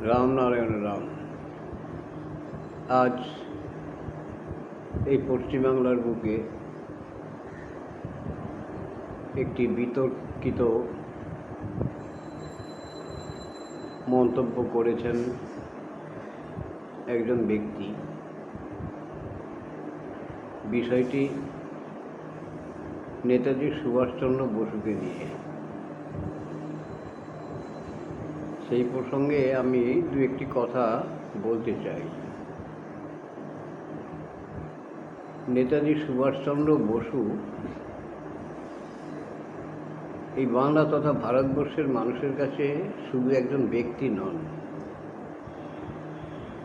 রামনারায়ণ রাম। আজ এই পশ্চিমবাংলার বুকে একটি বিতর্কিত মন্তব্য করেছেন একজন ব্যক্তি। বিষয়টি নেতাজি সুভাষচন্দ্র বসুকে নিয়ে। সেই প্রসঙ্গে আমি দু একটি কথা বলতে চাই। নেতাজি সুভাষচন্দ্র বসু এই বাংলা তথা ভারতবর্ষের মানুষের কাছে শুধু একজন ব্যক্তি নন,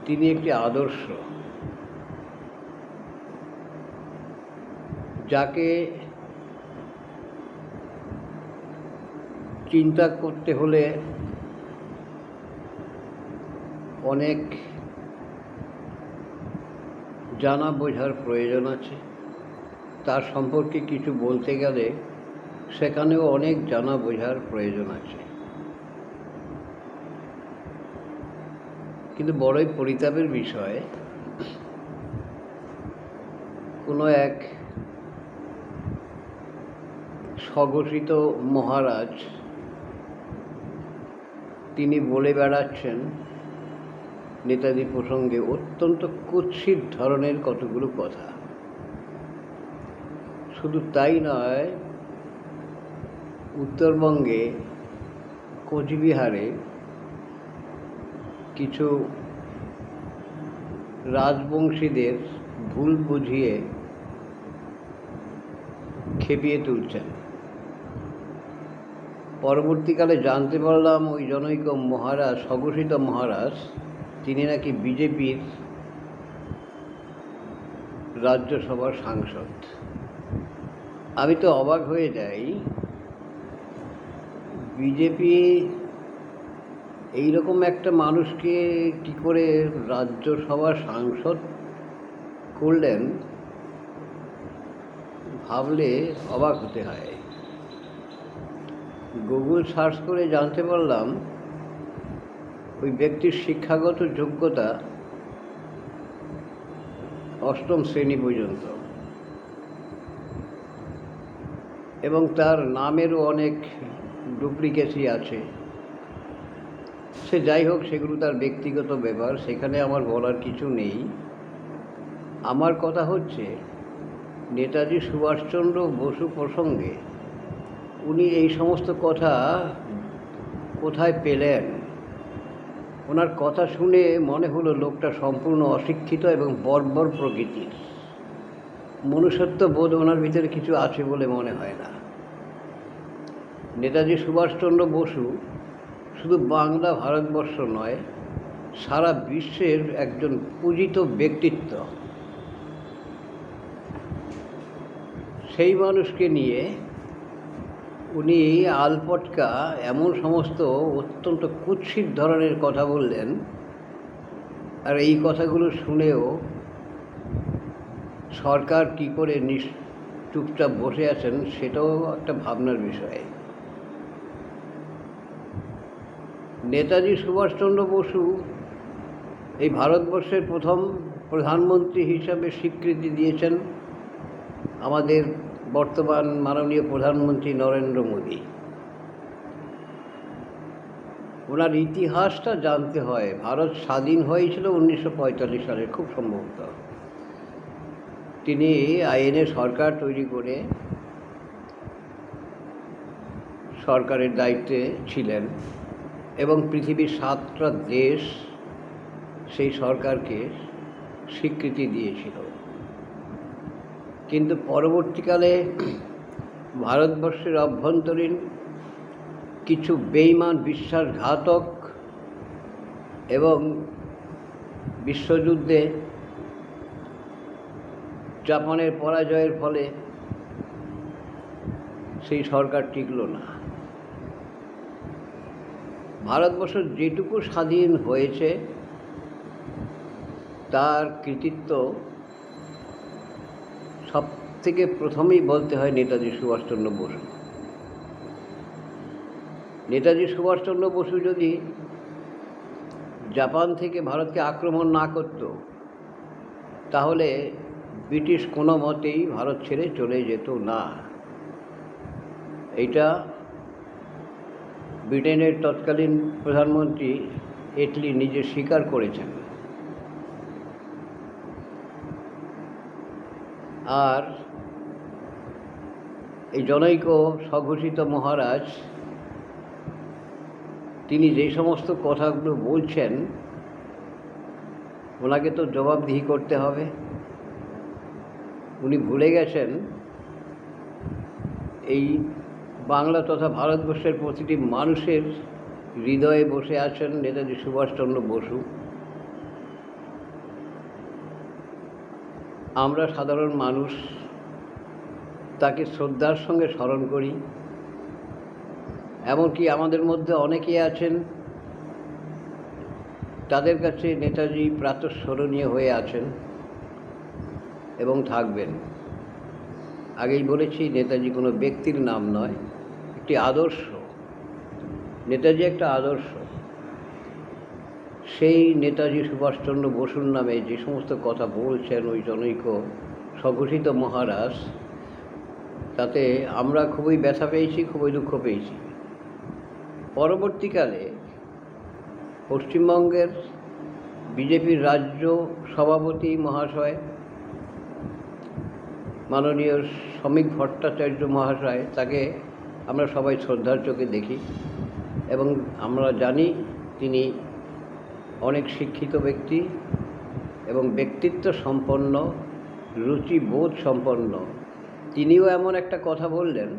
তিনি একটি আদর্শ, যাকে চিন্তা করতে হলে অনেক জানা বোঝার প্রয়োজন আছে। তার সম্পর্কে কিছু বলতে গেলে সেখানেও অনেক জানা বোঝার প্রয়োজন আছে। কিন্তু বড়ই পরিতাপের বিষয়, কোনো এক স্বঘোষিত মহারাজ তিনি বলে বেড়াচ্ছেন নেতাজি প্রসঙ্গে অত্যন্ত কুৎসিত ধরনের কতগুলো কথা। শুধু তাই নয়, উত্তরবঙ্গে কোচবিহারে কিছু রাজবংশীদের ভুল বুঝিয়ে খেপিয়ে তুলছেন। পরবর্তীকালে জানতে পারলাম ওই জনৈক মহারাজ, স্বঘোষিত মহারাজ, তিনি নাকি বিজেপির রাজ্যসভার সাংসদ। আমি তো অবাক হয়ে যাই, বিজেপি এইরকম একটা মানুষকে কী করে রাজ্যসভার সাংসদ করলেন, ভাবলে অবাক হতে হয়। গুগল সার্চ করে জানতে পারলাম ওই ব্যক্তির শিক্ষাগত যোগ্যতা 8ম শ্রেণী পর্যন্ত, এবং তার নামেরও অনেক ডুপ্লিকেসি আছে। সে যাই হোক, সেগুলো তার ব্যক্তিগত ব্যাপার, সেখানে আমার বলার কিছু নেই। আমার কথা হচ্ছে নেতাজি সুভাষচন্দ্র বসু প্রসঙ্গে উনি এই সমস্ত কথা কোথায় পেলেন? ওনার কথা শুনে মনে হলো লোকটা সম্পূর্ণ অশিক্ষিত এবং বর্বর প্রকৃতির। মনুষ্যত্ব বোধ ওনার ভিতরে কিছু আছে বলে মনে হয় না। নেতাজি সুভাষচন্দ্র বসু শুধু বাংলা ভারতবর্ষ নয়, সারা বিশ্বের একজন পূজিত ব্যক্তিত্ব। সেই মানুষকে নিয়ে উনি আলপটকা এমন সমস্ত অত্যন্ত কুৎসিত ধরনের কথা বললেন, আর এই কথাগুলো শুনেও সরকার কী করে চুপচাপ বসে আছেন সেটাও একটা ভাবনার বিষয়। নেতাজি সুভাষচন্দ্র বসু এই ভারতবর্ষের প্রথম প্রধানমন্ত্রী হিসাবে স্বীকৃতি দিয়েছেন আমাদের বর্তমান মাননীয় প্রধানমন্ত্রী নরেন্দ্র মোদী। ওনার ইতিহাসটা জানতে হয়। ভারত স্বাধীন হয়েছিল 1945 সালে খুব সম্ভবত। তিনি আইএনএ সরকার তৈরি করে সরকারের দায়িত্বে ছিলেন এবং পৃথিবীর 7টা দেশ সেই সরকারকে স্বীকৃতি দিয়েছিল। কিন্তু পরবর্তীকালে ভারতবর্ষের অভ্যন্তরীণ কিছু বেঈমান, বিশ্বাসঘাতক এবং বিশ্বযুদ্ধে জাপানের পরাজয়ের ফলে সেই সরকার টিকল না। ভারতবর্ষ যেটুকু স্বাধীন হয়েছে তার কৃতিত্ব সব থেকে প্রথমেই বলতে হয় নেতাজি সুভাষচন্দ্র বসু। নেতাজি সুভাষচন্দ্র বসু যদি জাপান থেকে ভারতকে আক্রমণ না করত, তাহলে ব্রিটিশ কোনো মতেই ভারত ছেড়ে চলে যেত না। এইটা ব্রিটেনের তৎকালীন প্রধানমন্ত্রী এটলি নিজে স্বীকার করেছেন। আর এই জনৈক স্বঘোষিত মহারাজ তিনি যে সমস্ত কথাগুলো বলছেন, ওনাকে তো জবাবদিহি করতে হবে। উনি ভুলে গেছেন এই বাংলা তথা ভারতবর্ষের প্রতিটি মানুষের হৃদয়ে বসে আছেন নেতাজি সুভাষচন্দ্র বসু। আমরা সাধারণ মানুষ তাকে শ্রদ্ধার সঙ্গে স্মরণ করি। এমনকি আমাদের মধ্যে অনেকেই আছেন তাদের কাছে নেতাজি প্রাতঃস্মরণীয় হয়ে আছেন এবং থাকবেন। আগেই বলেছি, নেতাজি কোনো ব্যক্তির নাম নয়, একটি আদর্শ। নেতাজি একটা আদর্শ। সেই নেতাজি সুভাষচন্দ্র বসুর নামে যে সমস্ত কথা বলছেন ওই জনৈক স্বঘোষিত মহারাজ, তাতে আমরা খুবই ব্যথা পেয়েছি, খুবই দুঃখ পেয়েছি। পরবর্তীকালে পশ্চিমবঙ্গের বিজেপির রাজ্য সভাপতি মহাশয় মাননীয় শ্রমিক ভট্টাচার্য মহাশয়, তাকে আমরা সবাই শ্রদ্ধার চোখে দেখি এবং আমরা জানি তিনি অনেক শিক্ষিত ব্যক্তি এবং ব্যক্তিত্ব সম্পন্ন, রুচিবোধ সম্পন্ন। তিনিও এমন একটা কথা বললেন,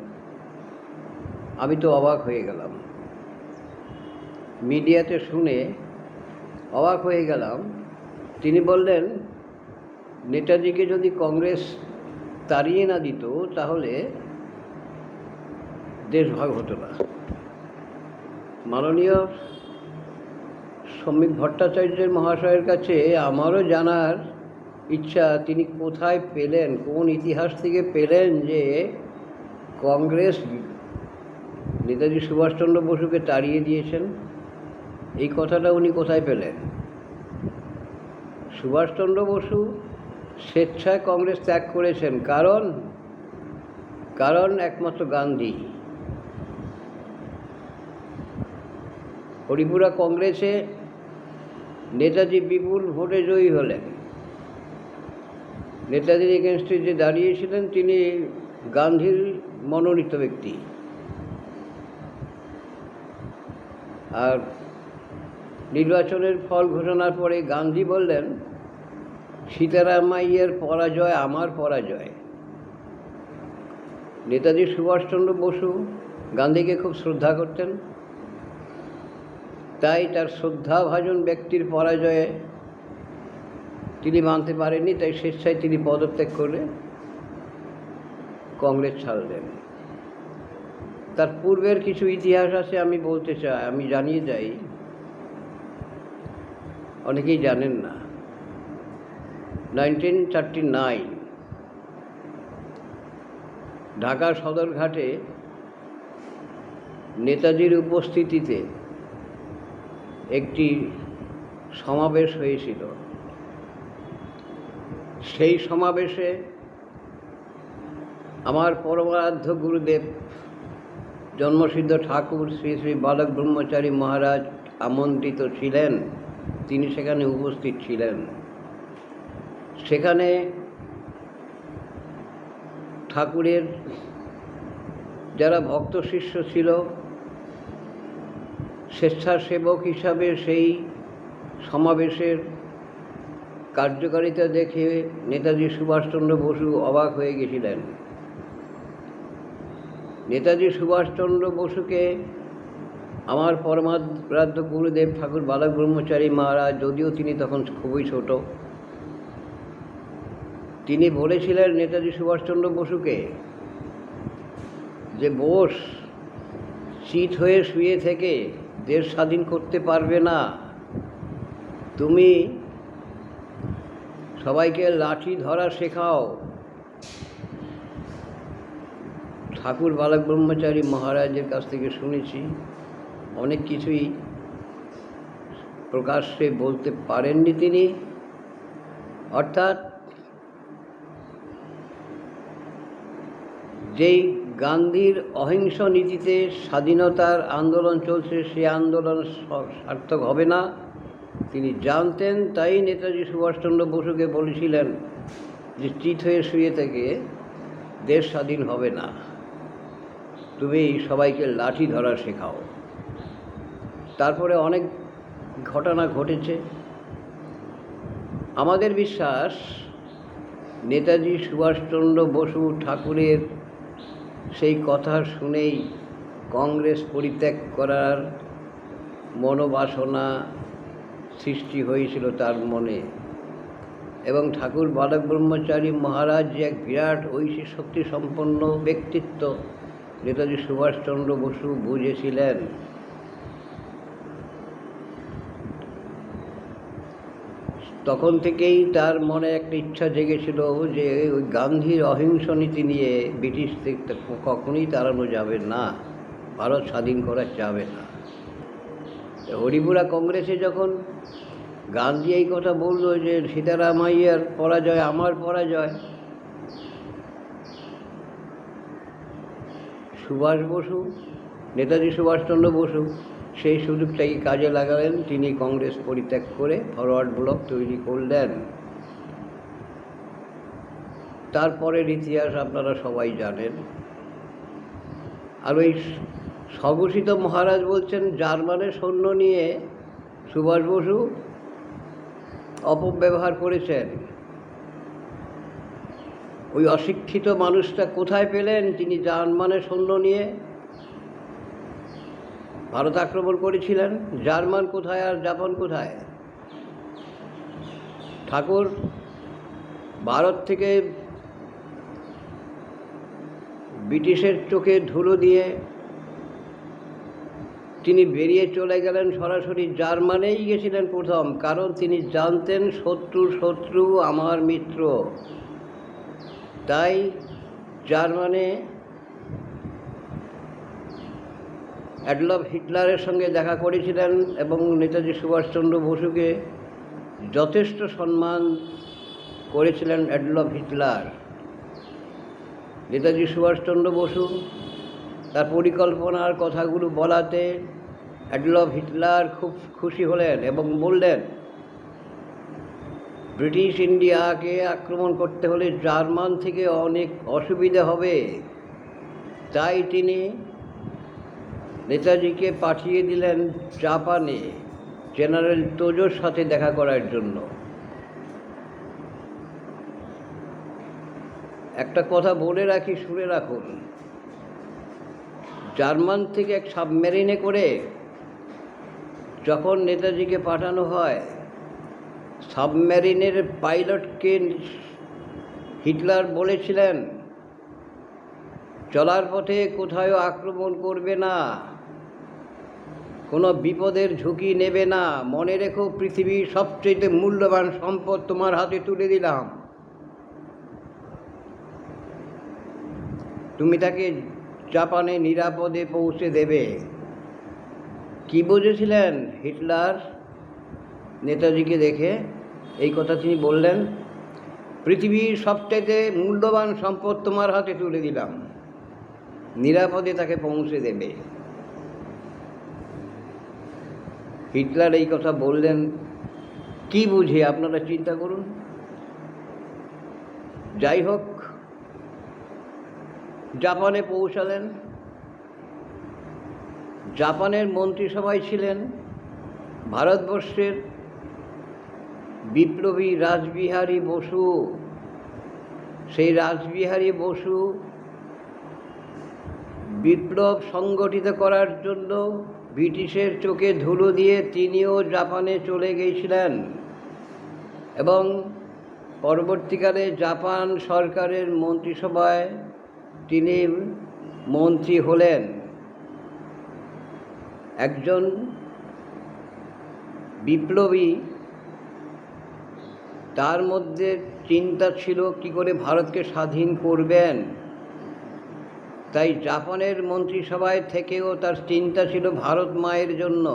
আমি তো অবাক হয়ে গেলাম। মিডিয়াতে শুনে অবাক হয়ে গেলাম। তিনি বললেন, নেতাজিকে যদি কংগ্রেস তাড়িয়ে না দিত তাহলে দেশভাগ হতো না। মাননীয় শ্রমিক ভট্টাচার্যের মহাশয়ের কাছে আমারও জানার ইচ্ছা, তিনি কোথায় পেলেন, কোন ইতিহাস থেকে পেলেন যে কংগ্রেস নেতাজি সুভাষচন্দ্র বসুকে তাড়িয়ে দিয়েছেন। এই কথাটা উনি কোথায় পেলেন? সুভাষচন্দ্র বসু স্বেচ্ছায় কংগ্রেস ত্যাগ করেছেন। কারণ একমাত্র গান্ধী। হরিপুরা কংগ্রেসে নেতাজি বিপুল ভোটে জয়ী হলেন। নেতাজির এগেনস্টে যে দাঁড়িয়েছিলেন তিনি গান্ধীর মনোনীত ব্যক্তি। আর নির্বাচনের ফল ঘোষণার পরে গান্ধী বললেন, সীতারামাইয়ের পরাজয় আমার পরাজয়। নেতাজি সুভাষচন্দ্র বসু গান্ধীকে খুব শ্রদ্ধা করতেন, তাই তার শ্রদ্ধাভাজন ব্যক্তির পরাজয়ে তিনি মানতে পারেননি, তাই স্বেচ্ছায় তিনি পদত্যাগ করে কংগ্রেস ছাড়লেন। তার পূর্বের কিছু ইতিহাস আছে, আমি বলতে চাই, আমি জানিয়ে যাই, অনেকেই জানেন না। 1939 ঢাকা সদরঘাটে নেতাজির উপস্থিতিতে একটি সমাবেশ হয়েছিল। সেই সমাবেশে আমার পরমারাধ্য গুরুদেব জন্মসিদ্ধ ঠাকুর শ্রী শ্রী বালক ব্রহ্মচারী মহারাজ আমন্ত্রিত ছিলেন। তিনি সেখানে উপস্থিত ছিলেন। সেখানে ঠাকুরের যারা ভক্ত শিষ্য ছিল, স্বেচ্ছাসেবক হিসাবে সেই সমাবেশের কার্যকারিতা দেখে নেতাজি সুভাষচন্দ্র বসু অবাক হয়ে গেছিলেন। নেতাজি সুভাষচন্দ্র বসুকে আমার পরমারাধ্য গুরুদেব ঠাকুর বালক ব্রহ্মচারী মহারাজ, যদিও তিনি তখন খুবই ছোট, তিনি বলেছিলেন নেতাজি সুভাষচন্দ্র বসুকে যে বোস চিত হয়ে শুয়ে থেকে দেশ স্বাধীন করতে পারবে না, তুমি সবাইকে লাঠি ধরা শেখাও। ঠাকুর বালক ব্রহ্মচারী মহারাজের কাছ থেকে শুনেছি অনেক কিছুই প্রকাশ্যে বলতে পারেননি তিনি। অর্থাৎ যেই গান্ধীর অহিংস নীতিতে স্বাধীনতার আন্দোলন চলছে, সে আন্দোলন সার্থক হবে না তিনি জানতেন। তাই নেতাজি সুভাষচন্দ্র বসুকে বলেছিলেন যে চিত হয়ে শুয়ে থেকে দেশ স্বাধীন হবে না, তুমি সবাইকে লাঠি ধরা শেখাও। তারপরে অনেক ঘটনা ঘটেছে। আমাদের বিশ্বাস নেতাজি সুভাষচন্দ্র বসু ঠাকুরের সেই কথা শুনেই কংগ্রেস পরিত্যাগ করার মনোবাসনা সৃষ্টি হয়েছিল তার মনে, এবং ঠাকুর বালক ব্রহ্মচারী মহারাজ যে এক বিরাট ঐশী শক্তি সম্পন্ন ব্যক্তিত্ব নেতাজি সুভাষচন্দ্র বসু বুঝেছিলেন। তখন থেকেই তার মনে একটা ইচ্ছা জেগেছিল যে ওই গান্ধীর অহিংস নীতি নিয়ে ব্রিটিশদের কখনোই তাড়ানো যাবে না, ভারত স্বাধীন করা যাবে না। হরিপুরা কংগ্রেসে যখন গান্ধী এই কথা বলল যে সীতারামাইয়ার পরাজয় আমার পরাজয়, সুভাষ বসু, নেতাজি সুভাষচন্দ্র বসু সেই সুযোগটাকে কাজে লাগালেন। তিনি কংগ্রেস পরিত্যাগ করে ফরওয়ার্ড ব্লক তৈরি করলেন। তারপরের ইতিহাস আপনারা সবাই জানেন। আর ওই স্বঘোষিত মহারাজ বলছেন জার্মানের সৈন্য নিয়ে সুভাষ বসু অপব্যবহার করেছেন। ওই অশিক্ষিত মানুষটা কোথায় পেলেন? তিনি জার্মানের সৈন্য নিয়ে ভারত আক্রমণ করেছিলেন। জার্মান কোথায় আর জাপান কোথায়? ঠাকুর ভারত থেকে ব্রিটিশের চোখে ধুলো দিয়ে তিনি বেরিয়ে চলে গেলেন, সরাসরি জার্মানেই গেছিলেন প্রথম, কারণ তিনি জানতেন শত্রুর শত্রু আমার মিত্র। তাই জার্মানে অ্যাডলফ হিটলারের সঙ্গে দেখা করেছিলেন এবং নেতাজি সুভাষচন্দ্র বসুকে যথেষ্ট সম্মান করেছিলেন অ্যাডলফ হিটলার। নেতাজি সুভাষচন্দ্র বসু তার পরিকল্পনার কথাগুলো বলাতে অ্যাডলফ হিটলার খুব খুশি হলেন এবং বললেন ব্রিটিশ ইন্ডিয়াকে আক্রমণ করতে হলে জার্মান থেকে অনেক অসুবিধা হবে। তাই তিনি নেতাজিকে পাঠিয়ে দিলেন জাপানে জেনারেল তোজোর সাথে দেখা করার জন্য। একটা কথা বলে রাখি, শুনে রাখুন। জার্মান থেকে এক সাবমেরিনে করে যখন নেতাজিকে পাঠানো হয়, সাবমেরিনের পাইলটকে হিটলার বলেছিলেন চলার পথে কোথাও আক্রমণ করবে না, কোনো বিপদের ঝুঁকি নেবে না, মনে রেখো পৃথিবীর সবচেয়ে মূল্যবান সম্পদ তোমার হাতে তুলে দিলাম, তুমি তাকে জাপানে নিরাপদে পৌঁছে দেবে। কি বুঝেছিলেন হিটলার নেতাজিকে দেখে? এই কথা তিনি বললেন, পৃথিবীর সবচেয়ে মূল্যবান সম্পদ তোমার হাতে তুলে দিলাম, নিরাপদে তাকে পৌঁছে দেবে। হিটলার এই কথা বললেন কি বুঝে আপনারা চিন্তা করুন। যাই হোক, জাপানে পৌঁছালেন। জাপানের মন্ত্রিসভায় ছিলেন ভারতবর্ষের বিপ্লবী রাসবিহারী বসু। সেই রাসবিহারী বসু বিপ্লব সংগঠিত করার জন্য ব্রিটিশের চোখে ধুলো দিয়ে তিনিও জাপানে চলে গিয়েছিলেন এবং পরবর্তীকালে জাপান সরকারের মন্ত্রিসভায় তিনি মন্ত্রী হলেন। একজন বিপ্লবী, তার মধ্যে চিন্তা ছিল কি করে ভারতকে স্বাধীন করবেন। তাই জাপানের মন্ত্রিসভায় থেকেও তার চিন্তা ছিল ভারত মায়ের জন্য,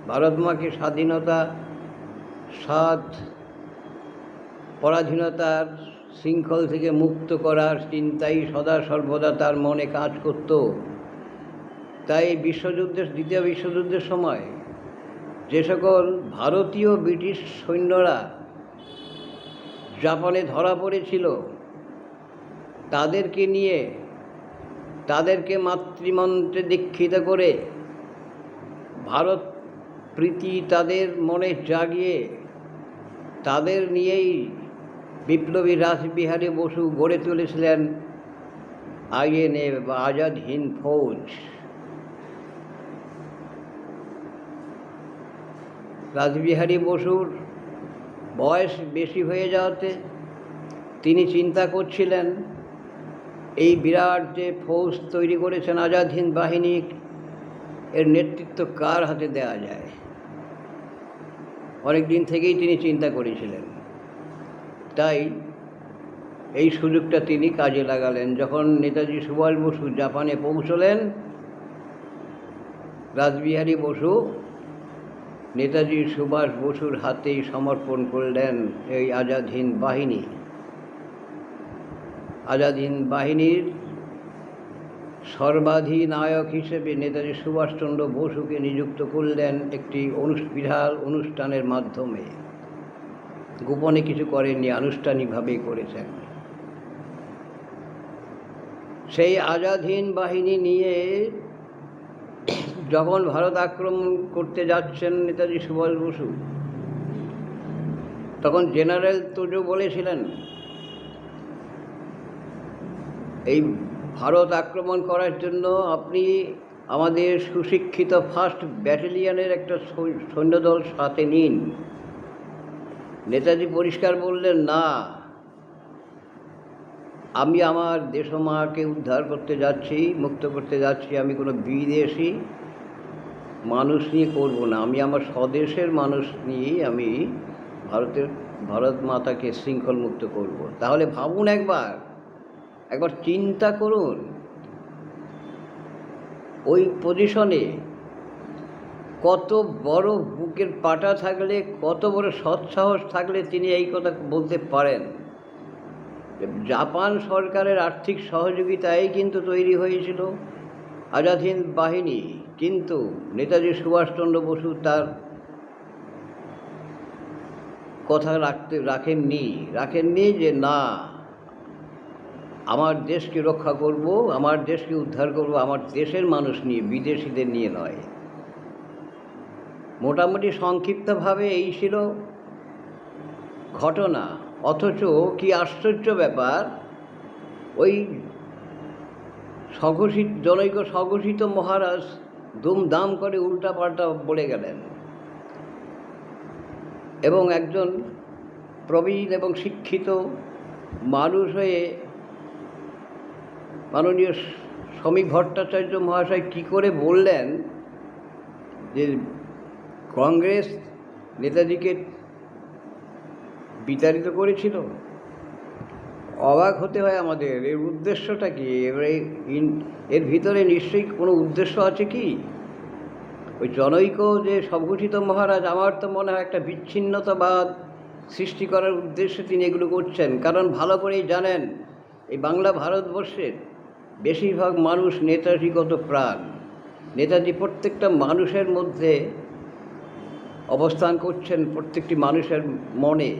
ভারত মাকে স্বাধীনতা, স্বাদ, পরাধীনতার শৃঙ্খল থেকে মুক্ত করার চিন্তাই সদা সর্বদা তার মনে কাজ করত। তাই দ্বিতীয় বিশ্বযুদ্ধের সময় যে সকল ভারতীয় ব্রিটিশ সৈন্যরা জাপানে ধরা পড়েছিল, তাদেরকে নিয়ে, তাদেরকে মাতৃমন্ত্রে দীক্ষিত করে ভারত প্রীতি তাদের মনে জাগিয়ে তাদের নিয়েই বিপ্লবী রাসবিহারী বসু গড়ে তুলেছিলেন আইএনএ বা আজাদ হিন্দ ফৌজ। রাসবিহারী বসুর বয়স বেশি হয়ে যাওয়াতে তিনি চিন্তা করছিলেন এই বিরাট যে ফৌজ তৈরি করেছেন আজাদ হিন্দ বাহিনী, এর নেতৃত্ব কার হাতে দেওয়া যায়। অনেক দিন থেকেই তিনি চিন্তা করেছিলেন। তাই এই সুযোগটা তিনি কাজে লাগালেন। যখন নেতাজি সুভাষ বসু জাপানে পৌঁছলেন, রাসবিহারী বসু নেতাজি সুভাষ বসুর হাতেই সমর্পণ করলেন এই আজাদ হিন্দ বাহিনী। আজাদ হিন্দ বাহিনীর সর্বাধিনায়ক হিসেবে নেতাজি সুভাষচন্দ্র বসুকে নিযুক্ত করলেন একটি বিশাল অনুষ্ঠানের মাধ্যমে। গোপনে কিছু করেননি, আনুষ্ঠানিকভাবেই করেছেন। সেই আজাদ হিন্দ বাহিনী নিয়ে যখন ভারত আক্রমণ করতে যাচ্ছেন নেতাজি সুভাষ বসু, তখন জেনারেল তোজো বলেছিলেন এই ভারত আক্রমণ করার জন্য আপনি আমাদের সুশিক্ষিত ফার্স্ট ব্যাটালিয়নের একটা সৈন্যদল সাথে নিন। নেতাজি পরিষ্কার বললেন, না, আমি আমার দেশমাকে উদ্ধার করতে যাচ্ছি, মুক্ত করতে যাচ্ছি, আমি কোনো বিদেশি মানুষ নিয়ে করব না, আমি আমার স্বদেশের মানুষ নিয়েই আমি ভারত মাতাকে শৃঙ্খল মুক্ত করব। তাহলে ভাবুন, একবার চিন্তা করুন, ওই পজিশনে কত বড় বুকের পাটা থাকলে, কত বড় সৎসাহস থাকলে তিনি এই কথা বলতে পারেন। জাপান সরকারের আর্থিক সহযোগিতায় কিন্তু তৈরি হয়েছিল আজাদ হিন্দ বাহিনী, কিন্তু নেতাজি সুভাষচন্দ্র বসু তার কথা রাখেননি যে না, আমার দেশকে রক্ষা করব, আমার দেশকে উদ্ধার করব আমার দেশের মানুষ নিয়ে, বিদেশিদের নিয়ে নয়। মোটামুটি সংক্ষিপ্তভাবে এই ছিল ঘটনা। অথচ কি আশ্চর্য ব্যাপার, ওই জনৈক স্বঘোষিত মহারাজ দুমদাম করে উল্টাপাল্টা বলে গেলেন এবং একজন প্রবীণ এবং শিক্ষিত মানুষ হয়ে মাননীয় শ্রমিক ভট্টাচার্য মহাশয় কী করে বললেন যে কংগ্রেস নেতাজিকে বিতাড়িত করেছিল। অবাক হতে হয় আমাদের, এর উদ্দেশ্যটা কি? এবারে এর ভিতরে নিশ্চয়ই কোনো উদ্দেশ্য আছে কি? ওই জনৈক যে স্বঘোষিত মহারাজ, আমার তো মনে হয় একটা বিচ্ছিন্নতাবাদ সৃষ্টি করার উদ্দেশ্যে তিনি এগুলো করছেন। কারণ ভালো করেই জানেন এই বাংলা ভারতবর্ষের বেশিরভাগ মানুষ নেতাজিগত প্রাণ। নেতাজি প্রত্যেকটা মানুষের মধ্যে অবস্থান করছেন, প্রত্যেকটি মানুষের মনে।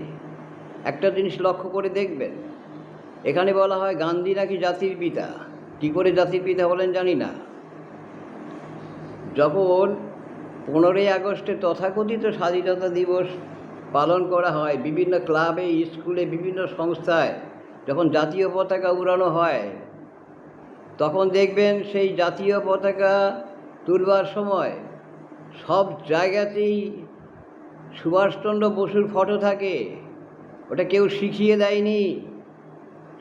একটা জিনিস লক্ষ্য করে দেখবেন, এখানে বলা হয় গান্ধী নাকি জাতির পিতা। কী করে জাতির পিতা বলেন জানি না। যখন 15ই আগস্টে তথাকথিত স্বাধীনতা দিবস পালন করা হয়, বিভিন্ন ক্লাবে, স্কুলে, বিভিন্ন সংস্থায় যখন জাতীয় পতাকা উড়ানো হয়, তখন দেখবেন সেই জাতীয় পতাকা তুলবার সময় সব জায়গাতেই সুভাষচন্দ্র বসুর ফটো থাকে। ওটা কেউ শিখিয়ে দেয়নি,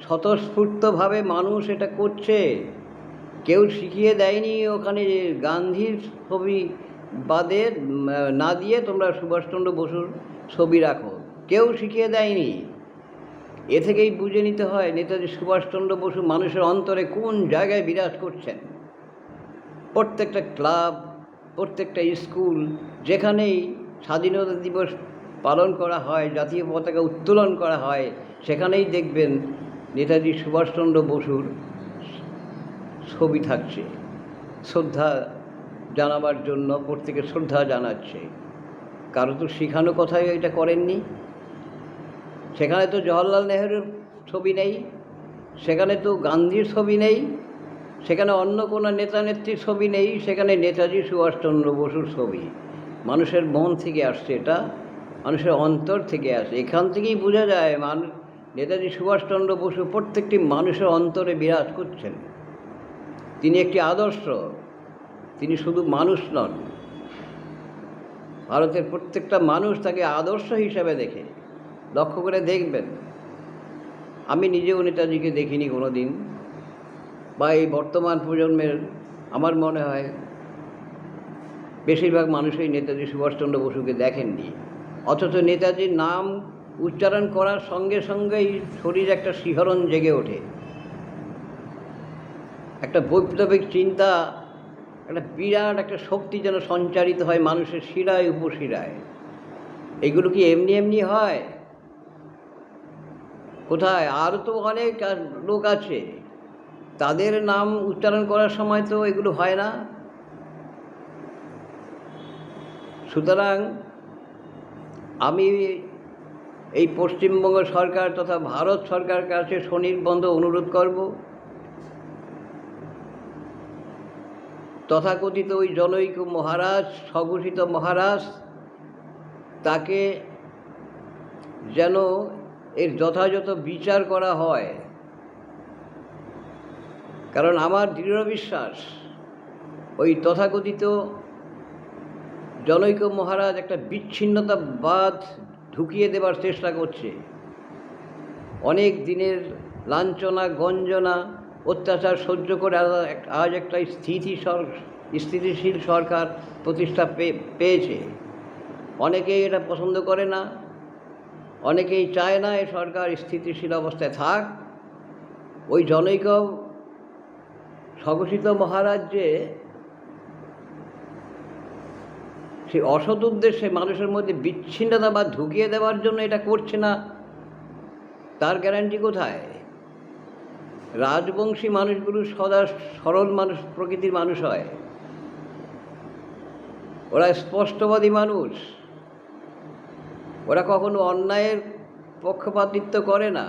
স্বতঃস্ফূর্তভাবে মানুষ এটা করছে। কেউ শিখিয়ে দেয়নি ওখানে গান্ধীর ছবি বাদে না দিয়ে তোমরা সুভাষচন্দ্র বসুর ছবি রাখো, কেউ শিখিয়ে দেয়নি। এ থেকেই বুঝে নিতে হয় নেতাজি সুভাষচন্দ্র বসু মানুষের অন্তরে কোন জায়গায় বিরাজ করছেন। প্রত্যেকটা ক্লাব, প্রত্যেকটা স্কুল যেখানেই স্বাধীনতা দিবস পালন করা হয়, জাতীয় পতাকা উত্তোলন করা হয়, সেখানেই দেখবেন নেতাজি সুভাষচন্দ্র বসুর ছবি থাকছে। শ্রদ্ধা জানাবার জন্য প্রত্যেকে শ্রদ্ধা জানাচ্ছে। কারো তো শেখানো কথাই এটা করেননি। সেখানে তো জওহরলাল নেহরুর ছবি নেই, সেখানে তো গান্ধীর ছবি নেই, সেখানে অন্য কোনো নেতা নেত্রীর ছবি নেই, সেখানে নেতাজি সুভাষচন্দ্র বসুর ছবি। মানুষের মন থেকে আসছে, এটা মানুষের অন্তর থেকে আসে। এখান থেকেই বোঝা যায় নেতাজি সুভাষচন্দ্র বসু প্রত্যেকটি মানুষের অন্তরে বিরাজ করছেন। তিনি একটি আদর্শ, তিনি শুধু মানুষ নন, ভারতের প্রত্যেকটা মানুষ তাকে আদর্শ হিসাবে দেখে। লক্ষ্য করে দেখবেন, আমি নিজেও নেতাজিকে দেখিনি কোনো দিন, বা এই বর্তমান প্রজন্মের আমার মনে হয় বেশিরভাগ মানুষই নেতাজি সুভাষচন্দ্র বসুকে দেখেননি। অথচ নেতাজির নাম উচ্চারণ করার সঙ্গে সঙ্গেই শরীরে একটা শিহরণ জেগে ওঠে, একটা বৈপ্লবিক চিন্তা, একটা বিরাট একটা শক্তি যেন সঞ্চারিত হয় মানুষের শিরায় উপশিরায়। এগুলো কি এমনি এমনি হয়? কোথায়? আরও তো অনেক লোক আছে, তাদের নাম উচ্চারণ করার সময় তো এগুলো হয় না। সুতরাং আমি এই পশ্চিমবঙ্গ সরকার তথা ভারত সরকারের কাছে সনির্বন্ধ অনুরোধ করব, তথাকথিত ওই জনৈক মহারাজ, স্বঘোষিত মহারাজ, তাকে যেন এর যথাযথ বিচার করা হয়। কারণ আমার দৃঢ় বিশ্বাস ওই তথাকথিত জনৈক মহারাজ একটা বিচ্ছিন্নতাবাদ ঢুকিয়ে দেবার চেষ্টা করছে। অনেক দিনের লাঞ্ছনা গঞ্জনা অত্যাচার সহ্য করে আজ একটা স্থিতিশীল সরকার প্রতিষ্ঠা পেয়েছে। অনেকেই এটা পছন্দ করে না, অনেকেই চায় না এ সরকার স্থিতিশীল অবস্থায় থাক। ওই জনৈক স্বঘোষিত মহারাজ যে সেই অসৎ উদ্দেশ্যে মানুষের মধ্যে বিচ্ছিন্নতাবাদ ঢুকিয়ে দেওয়ার জন্য এটা করছে না, তার গ্যারান্টি কোথায়? রাজবংশী মানুষগুলো সদা সরল মানুষ, প্রকৃতির মানুষ হয়, ওরা স্পষ্টবাদী মানুষ, ওরা কখনো অন্যায়ের পক্ষপাতিত্ব করে না।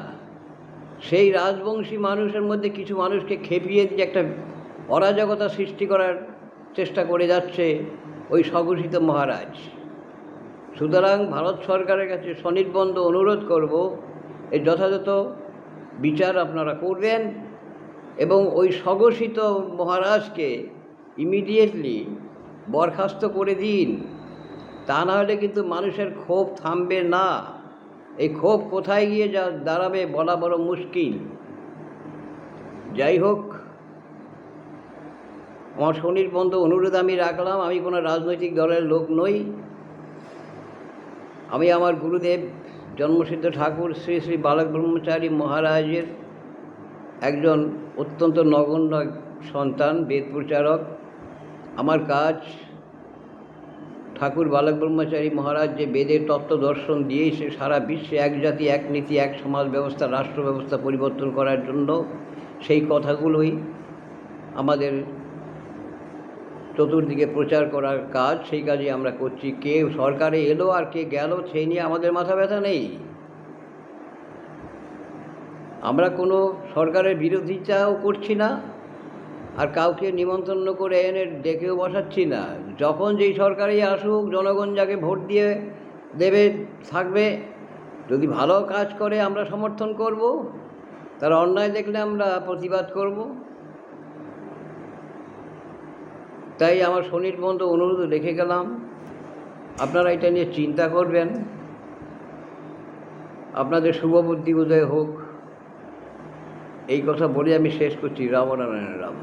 সেই রাজবংশী মানুষের মধ্যে কিছু মানুষকে খেপিয়ে দিয়ে একটা অরাজকতা সৃষ্টি করার চেষ্টা করে যাচ্ছে ওই স্বঘোষিত মহারাজ। সুতরাং ভারত সরকারের কাছে সনির্বন্ধ অনুরোধ করব, এর যথাযথ বিচার আপনারা করবেন এবং ওই স্বঘোষিত মহারাজকে ইমিডিয়েটলি বরখাস্ত করে দিন। তা না হলে কিন্তু মানুষের ক্ষোভ থামবে না। এই ক্ষোভ কোথায় গিয়ে দাঁড়াবে বলা বড় মুশকিল। যাই হোক, আমার সনির্বন্ধ অনুরোধ আমি রাখলাম। আমি কোনো রাজনৈতিক দলের লোক নই। আমি আমার গুরুদেব জন্মসিদ্ধ ঠাকুর শ্রী শ্রী বালক ব্রহ্মচারী মহারাজের একজন অত্যন্ত নগণ্য সন্তান, বেদ প্রচারক। আমার কাজ ঠাকুর বালক ব্রহ্মচারী মহারাজ যে বেদের তত্ত্ব দর্শন দিয়েছে সারা বিশ্বে এক জাতি এক নীতি এক সমাজ ব্যবস্থা রাষ্ট্র ব্যবস্থা পরিবর্তন করার জন্য, সেই কথাগুলোই আমাদের চতুর্দিকে প্রচার করার কাজ। সেই কাজই আমরা করছি। কে সরকারে এলো আর কে গেল সেই নিয়ে আমাদের মাথা ব্যথা নেই। আমরা কোনো সরকারের বিরোধিতাও করছি না, আর কাউকে নিমন্ত্রণ করে এনে ডেকেও বসাচ্ছি না। যখন যেই সরকারই আসুক, জনগণ যাকে ভোট দিয়ে দেবে থাকবে, যদি ভালো কাজ করে আমরা সমর্থন করব, তার অন্যায় দেখলে আমরা প্রতিবাদ করব। তাই আমার সনির্বন্ধ অনুরোধ রেখে গেলাম, আপনারা এটা নিয়ে চিন্তা করবেন। আপনাদের শুভ বুদ্ধি উদয় হোক, এই কথা বলে আমি শেষ করছি। রাম নারায়ণ রাম।